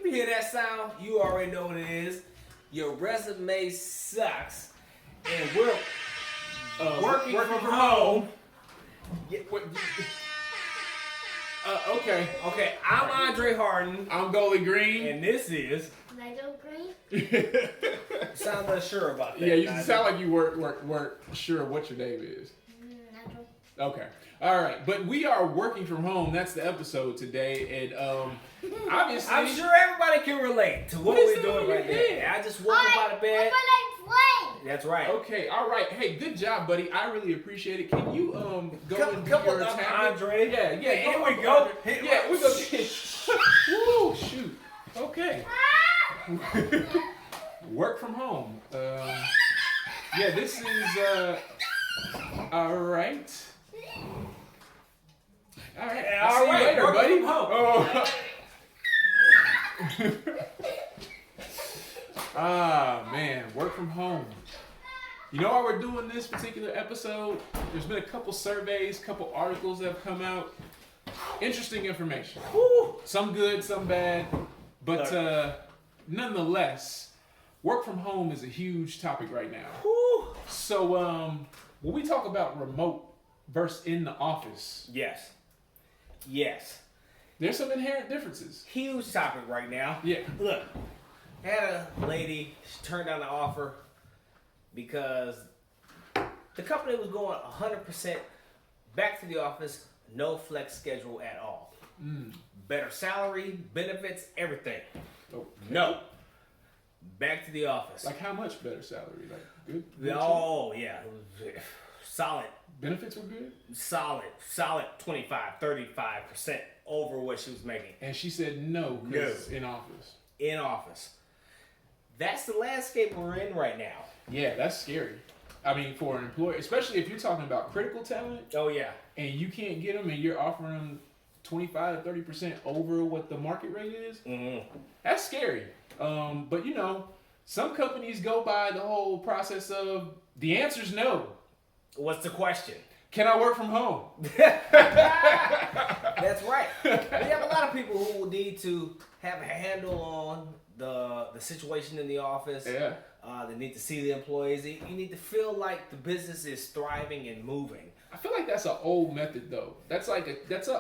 you hear that sound, you already know what it is. Your resume sucks, and we're working from home. Yeah, okay. Okay, I'm Andre Harden. I'm Goalie Green. And this is... Nigel Green? You sound unsure about that. Yeah, you Nigel. sound like you weren't sure what your name is. Nigel. Okay. All right. But we are working from home. That's the episode today. And obviously... I'm sure everybody can relate to what we're doing right now. I just woke up out of bed. That's right. Okay, all right. Hey, good job, buddy. I really appreciate it. Can you go and do Come your on, attack? Andre. Yeah. Here we go. Yeah, we go. Woo, shoot. Okay. Work from home. Yeah, this is all right. All right. I'll see you later, work buddy. from home. Ah, man, work from home. You know why we're doing this particular episode? There's been a couple surveys, couple articles that have come out. Interesting information. Woo. Some good, some bad. But nonetheless, work from home is a huge topic right now. Woo. So when we talk about remote versus in the office, Yes. there's some inherent differences. Huge topic right now. Yeah. Look, had a lady, she turned down the offer because the company was going 100% back to the office, no flex schedule at all. Better salary, benefits, everything. Oh, No. Back to the office. like how much better salary? Like good? Oh, yeah. Solid. Benefits were good? Solid 25, 35% over what she was making And she said no, because in office. in office. That's the landscape we're in right now. Yeah, that's scary. I mean, for an employer, especially if you're talking about critical talent Oh, yeah. and you can't get them and you're offering them 25 to 30% over what the market rate is, that's scary. But, you know, some companies go by the whole process of the answer's no. What's the question? Can I work from home? That's right. We have a lot of people who will need to have a handle on the situation in the office. Yeah. They need to see the employees. You need to feel like the business is thriving and moving. I feel like that's an old method, though. That's an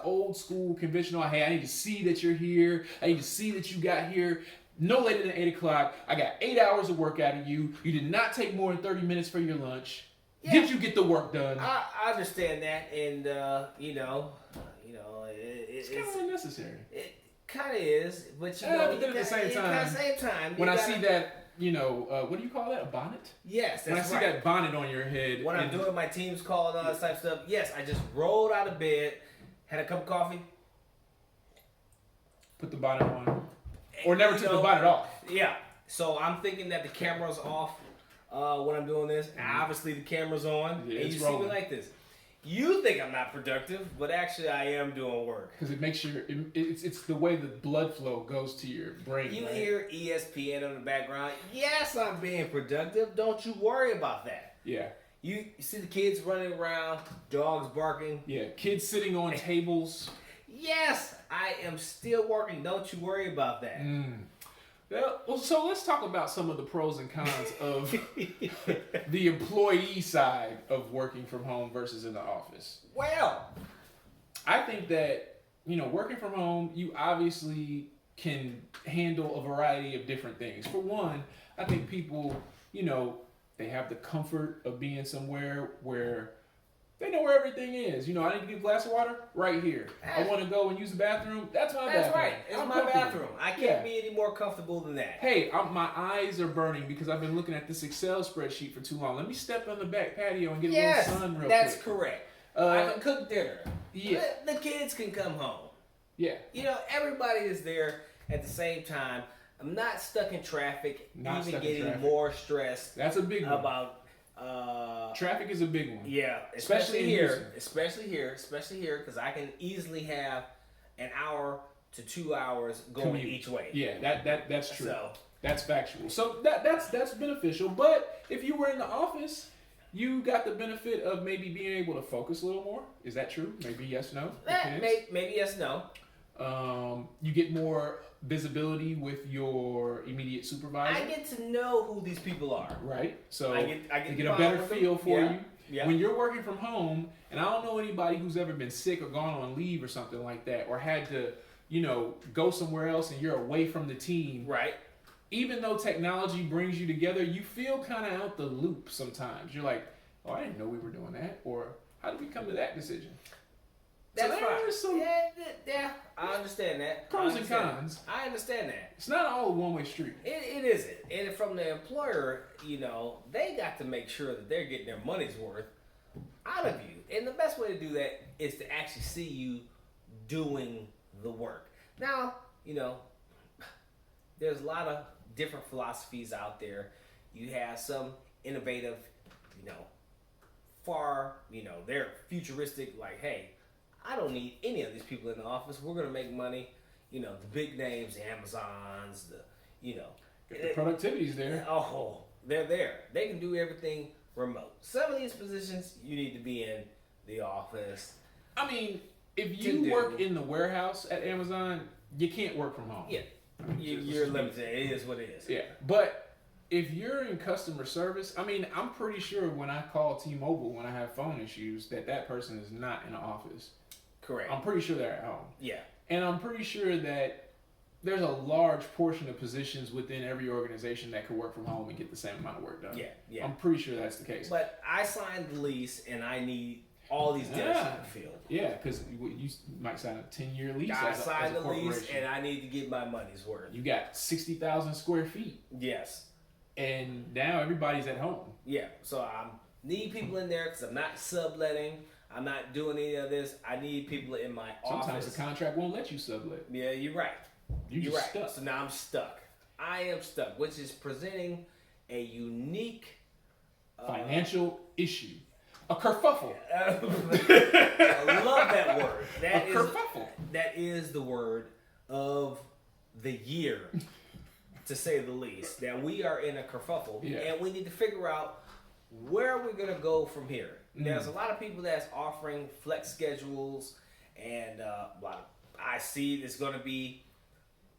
old school conventional. Hey, I need to see that you're here. I need to see that you got here no later than 8 o'clock. I got 8 hours of work out of you. You did not take more than 30 minutes for your lunch. Yeah. Did you get the work done? I understand that, and it's kind of unnecessary. It kind of is, but But then at the same time, when I see that, what do you call that? A bonnet? Yes, that's when I see right. that bonnet on your head. When I'm doing my Teams call and all that type of stuff, yes, I just rolled out of bed, had a cup of coffee. Put the bonnet on. Or never took the bonnet off. Yeah. So I'm thinking that the camera's off when I'm doing this. Obviously the camera's on. Yeah, and it's you see rolling. me like this. You think I'm not productive, but actually I am doing work. Because it makes it's the way the blood flow goes to your brain. You right? hear ESPN in the background. Yes, I'm being productive. Don't you worry about that. Yeah. You see the kids running around, dogs barking. Yeah. Kids sitting on tables. Yes, I am still working. Don't you worry about that. Well, so let's talk about some of the pros and cons of the employee side of working from home versus in the office. Well, I think that, working from home, you obviously can handle a variety of different things. For one, I think people, they have the comfort of being somewhere where they know where everything is. I need to get a glass of water right here. I want to go and use the bathroom. That's my bathroom. That's right. It's I'm my comfortable. bathroom. I can't be any more comfortable than that. Hey, my eyes are burning because I've been looking at this Excel spreadsheet for too long. Let me step on the back patio and get a little sun real quick. That's correct. I can cook dinner. Yeah. The kids can come home. Yeah. Everybody is there at the same time. I'm not stuck in traffic, getting more stressed. That's a big one. About traffic is a big one. Yeah, especially here, because I can easily have an hour to 2 hours going each way. Yeah, that's true. So, that's factual. So that's beneficial. But if you were in the office, you got the benefit of maybe being able to focus a little more. Is that true? Maybe yes, no. Maybe yes, no. You get more visibility with your immediate supervisor. I get to know who these people are. Right. So I get you get a better feel for you. Yeah. When you're working from home, and I don't know anybody who's ever been sick or gone on leave or something like that, or had to, go somewhere else and you're away from the team. Right. Even though technology brings you together, you feel kind of out the loop sometimes. You're like, oh, I didn't know we were doing that, or how did we come to that decision? That's right. So yeah, I understand that. Pros and cons. I understand that. It's not all a one-way street. It isn't. And from the employer, they got to make sure that they're getting their money's worth out of you. And the best way to do that is to actually see you doing the work. Now, there's a lot of different philosophies out there. You have some innovative, they're futuristic, like, hey, I don't need any of these people in the office. We're going to make money. The big names, the Amazons, the productivity's there. Oh, they're there. They can do everything remote. Some of these positions, you need to be in the office. I mean, if you work in the warehouse at Amazon, you can't work from home. Yeah. You're limited. It is what it is. Yeah. But if you're in customer service, I mean, I'm pretty sure when I call T-Mobile when I have phone issues that person is not in the office. Correct. I'm pretty sure they're at home. Yeah. And I'm pretty sure that there's a large portion of positions within every organization that could work from home and get the same amount of work done. Yeah. I'm pretty sure that's the case. But I signed the lease and I need all these desks in the field. Yeah, because you might sign a 10-year lease. I signed the lease and I need to get my money's worth. You got 60,000 square feet. Yes. And now everybody's at home. Yeah. So I need people in there because I'm not subletting. I'm not doing any of this. I need people in my office. Sometimes the contract won't let you sublet. Yeah, you're right. You're right. Stuck. So now I'm stuck. I am stuck, which is presenting a unique financial issue. A kerfuffle. I love that word. Kerfuffle. That is the word of the year, to say the least. That we are in a kerfuffle, and we need to figure out where we're going to go from here. There's a lot of people that's offering flex schedules, and I see it's going to be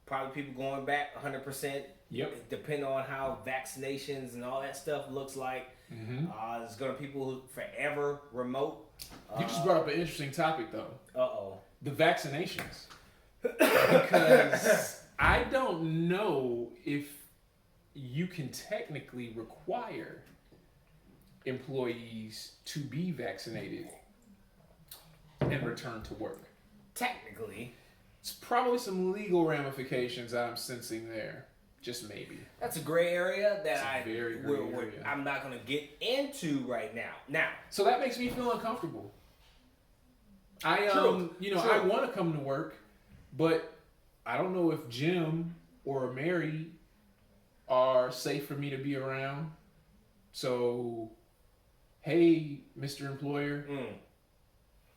probably people going back 100%. Yep. Depending on how vaccinations and all that stuff looks like. There's going to be people who forever remote. You just brought up an interesting topic, though. Uh-oh. The vaccinations. Because I don't know if you can technically require employees to be vaccinated and return to work. Technically. It's probably some legal ramifications I'm sensing there. Just maybe. That's a gray area that I'm not going to get into right now. So that makes me feel uncomfortable. I want to come to work, but I don't know if Jim or Mary are safe for me to be around. So, hey, Mr. Employer,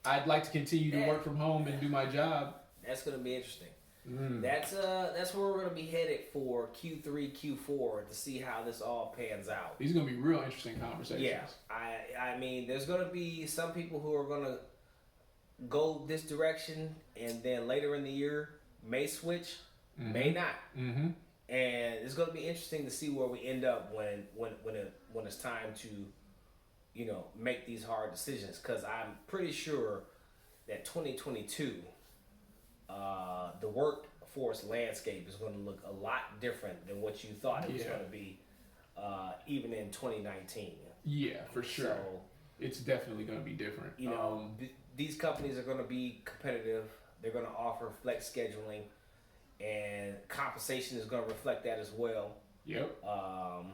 I'd like to continue to work from home and do my job. That's going to be interesting. That's where we're going to be headed for Q3, Q4 to see how this all pans out. These are going to be real interesting conversations. Yeah, I mean, there's going to be some people who are going to go this direction, and then later in the year may switch, may not. And it's going to be interesting to see where we end up when it's time to, make these hard decisions. Because I'm pretty sure that 2022. The workforce landscape is going to look a lot different than what you thought it was going to be, even in 2019. Yeah, for sure. So, it's definitely going to be different. These companies are going to be competitive. They're going to offer flex scheduling, and compensation is going to reflect that as well. Yep. The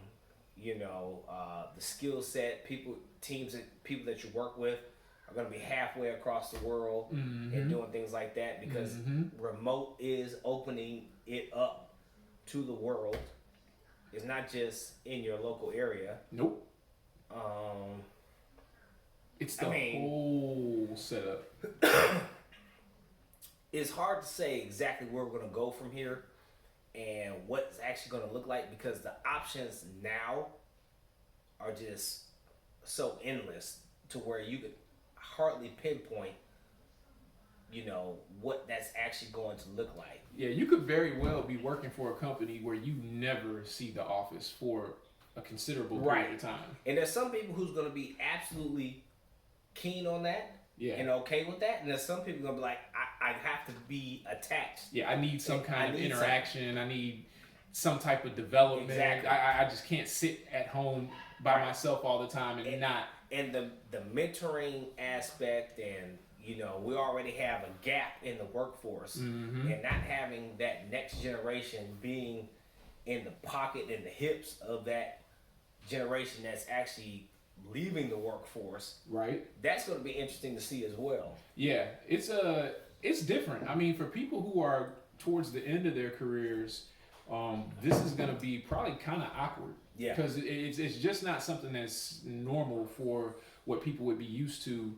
skill set, people that you work with are going to be halfway across the world and doing things like that because remote is opening it up to the world. It's not just in your local area. Nope. It's the whole setup. It's hard to say exactly where we're going to go from here and what it's actually going to look like because the options now are just so endless to where you could hardly pinpoint what that's actually going to look like. Yeah, you could very well be working for a company where you never see the office for a considerable period of time. And there's some people who's going to be absolutely keen on that. Yeah. And okay with that. And there's some people going to be like, I have to be attached. Yeah, I need some kind of interaction. I need some type of development. Exactly. I just can't sit at home by myself all the time and not. And the mentoring aspect, and we already have a gap in the workforce, and not having that next generation being in the pocket and the hips of that generation that's actually leaving the workforce. Right. That's going to be interesting to see as well. Yeah, it's different. I mean, for people who are towards the end of their careers, this is going to be probably kind of awkward. Yeah. Because it's just not something that's normal for what people would be used to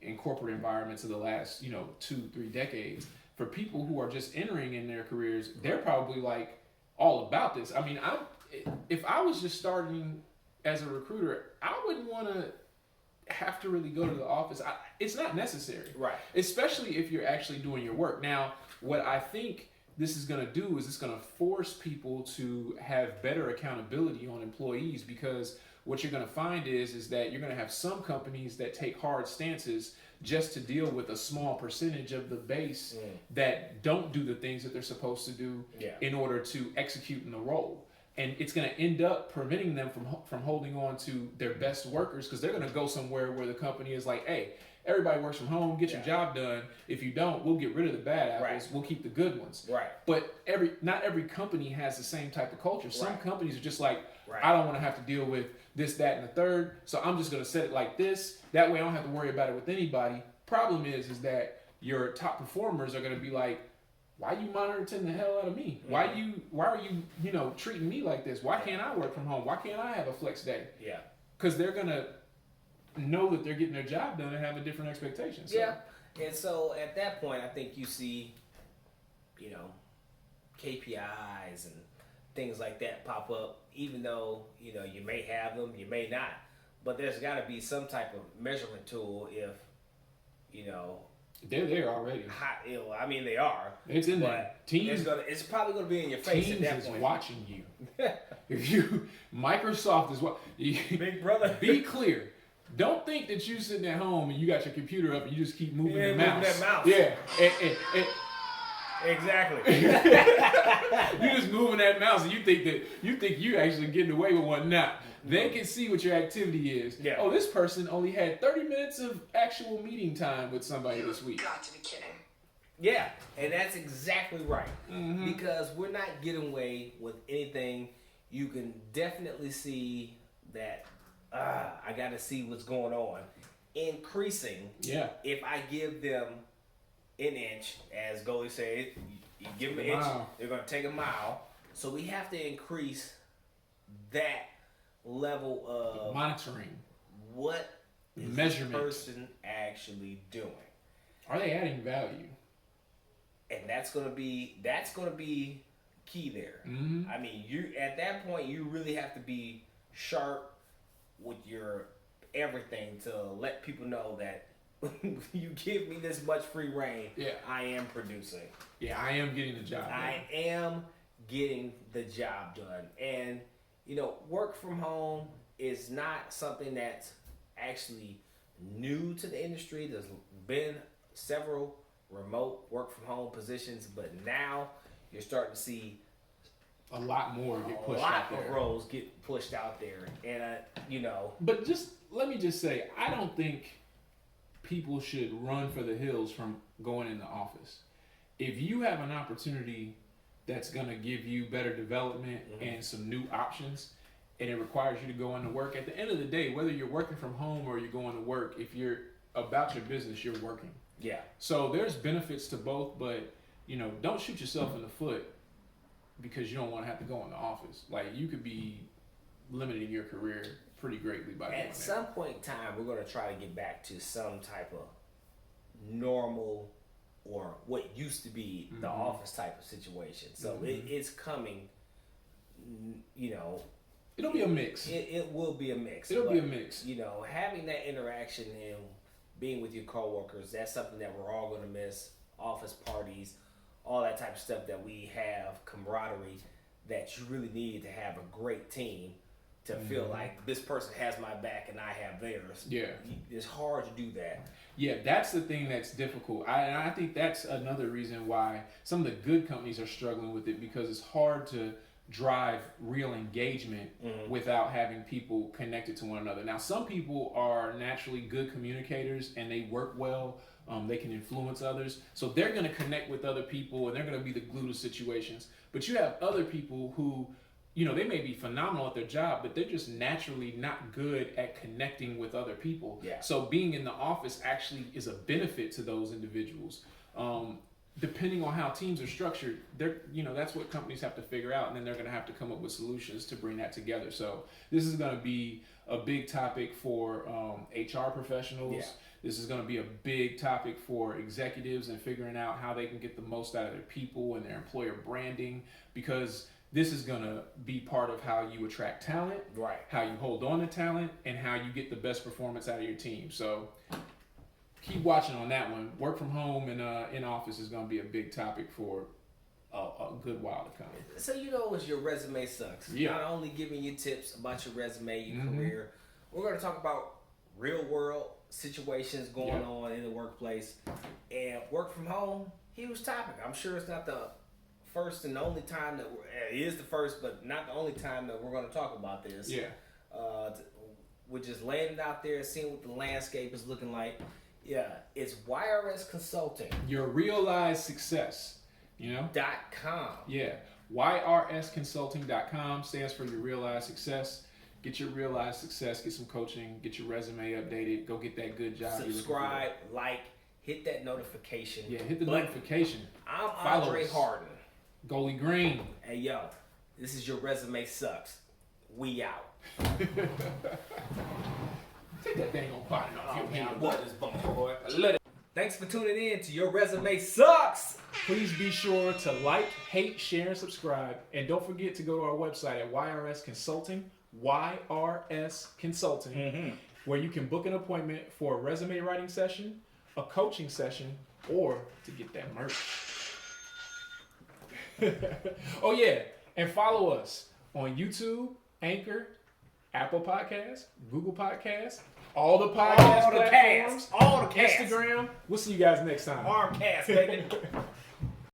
in corporate environments of the last 2-3 decades. For people who are just entering in their careers, they're probably like all about this. I mean, if I was just starting as a recruiter, I wouldn't want to have to really go to the office. It's not necessary. Right. Especially if you're actually doing your work. Now, what I think this is going to do is it's going to force people to have better accountability on employees, because what you're going to find is that you're going to have some companies that take hard stances just to deal with a small percentage of the base that don't do the things that they're supposed to do in order to execute in the role. And it's going to end up preventing them from holding on to their best workers, because they're going to go somewhere where the company is like, hey, everybody works from home, get your job done. If you don't, we'll get rid of the bad apples. We'll keep the good ones. Right. But not every company has the same type of culture. Some companies are just like, I don't want to have to deal with this, that, and the third, so I'm just going to set it like this. That way I don't have to worry about it with anybody. Problem is that your top performers are going to be like, why are you monitoring the hell out of me? Why are you treating me like this? Why can't I work from home? Why can't I have a flex day? Yeah. Because they're going to know that they're getting their job done and have a different expectation. So. Yeah. And so at that point, I think you see, KPIs and things like that pop up, even though, you may have them, you may not. But there's got to be some type of measurement tool if, They're there already. I mean, they are. It's in there. Teams, it's probably going to be in your face at that point. Teams is watching you. Microsoft is what. Big brother. Be clear. Don't think that you sitting at home and you got your computer up and you just keep moving the mouse. That mouse. Yeah. Exactly. You're just moving that mouse and you think you're actually getting away with one. Nah. They can see what your activity is. Yeah. Oh, this person only had 30 minutes of actual meeting time with somebody this week. Got to be kidding. Yeah, and that's exactly right. Because we're not getting away with anything. You can definitely see that I got to see what's going on. Increasing. Yeah. If I give them an inch, as Goalie said, you give them an inch, they're going to take a mile. So we have to increase that level of monitoring. What is measurement. This person actually doing? Are they adding value? And that's gonna be key there. I mean, you at that point you really have to be sharp with your everything to let people know that you give me this much free reign. Yeah, I am producing. Yeah, I am getting the job done. I am getting the job done. And work from home is not something that's actually new to the industry. There's been several remote work from home positions, but now you're starting to see a lot more get pushed out there. A lot of roles get pushed out there, and But let me just say, I don't think people should run for the hills from going in the office. If you have an opportunity that's going to give you better development and some new options, and it requires you to go into work, at the end of the day, whether you're working from home or you're going to work, if you're about your business, you're working. Yeah. So there's benefits to both, but don't shoot yourself in the foot because you don't want to have to go in the office. Like, you could be limiting your career pretty greatly by doing that. At some point in time, we're going to try to get back to some type of normal or what used to be the office type of situation. So it's coming, It'll be a mix. It will be a mix. It'll be a mix. Having that interaction and being with your coworkers. That's something that we're all going to miss. Office parties, all that type of stuff that we have, camaraderie that you really need to have a great team to feel like this person has my back and I have theirs. Yeah. It's hard to do that. Yeah, that's the thing that's difficult. I think that's another reason why some of the good companies are struggling with it, because it's hard to drive real engagement without having people connected to one another. Now, some people are naturally good communicators and they work well. They can influence others. So they're going to connect with other people and they're going to be the glue to situations. But you have other people who, they may be phenomenal at their job, but they're just naturally not good at connecting with other people. Yeah. So being in the office actually is a benefit to those individuals. Depending on how teams are structured, that's what companies have to figure out, and then they're going to have to come up with solutions to bring that together. So this is going to be a big topic for HR professionals. Yeah. This is going to be a big topic for executives and figuring out how they can get the most out of their people and their employer branding, because this is going to be part of how you attract talent, right? How you hold on to talent, and how you get the best performance out of your team. So keep watching on that one. Work from home and in office is going to be a big topic for a good while to come. So as your resume sucks. Yeah. Not only giving you tips about your resume, your career, we're going to talk about real world situations going on in the workplace, and work from home. Huge topic. I'm sure it's not the first and the only time that it is the first, but not the only time that we're going to talk about this. Yeah. We're just laying it out there, seeing what the landscape is looking like. Yeah, it's YRS Consulting. Your realized success, .com. Yeah, YRSconsulting.com stands for your realized success. Get your realized success, get some coaching, get your resume updated, go get that good job. Subscribe, like, hit that notification. Yeah, hit the notification. I'm Follow Andre us. Harden. Goalie Green. Hey, yo, this is Your Resume Sucks. We out. Take that dang on button off your hand. Love this bump, boy. Let it. Thanks for tuning in to Your Resume Sucks. Please be sure to like, hate, share, and subscribe. And don't forget to go to our website at YRS Consulting, YRS Consulting, where you can book an appointment for a resume writing session, a coaching session, or to get that merch. Oh yeah, and follow us on YouTube, Anchor, Apple Podcasts, Google Podcasts, all the podcast platforms, all the casts. Instagram. We'll see you guys next time. Armcast, baby.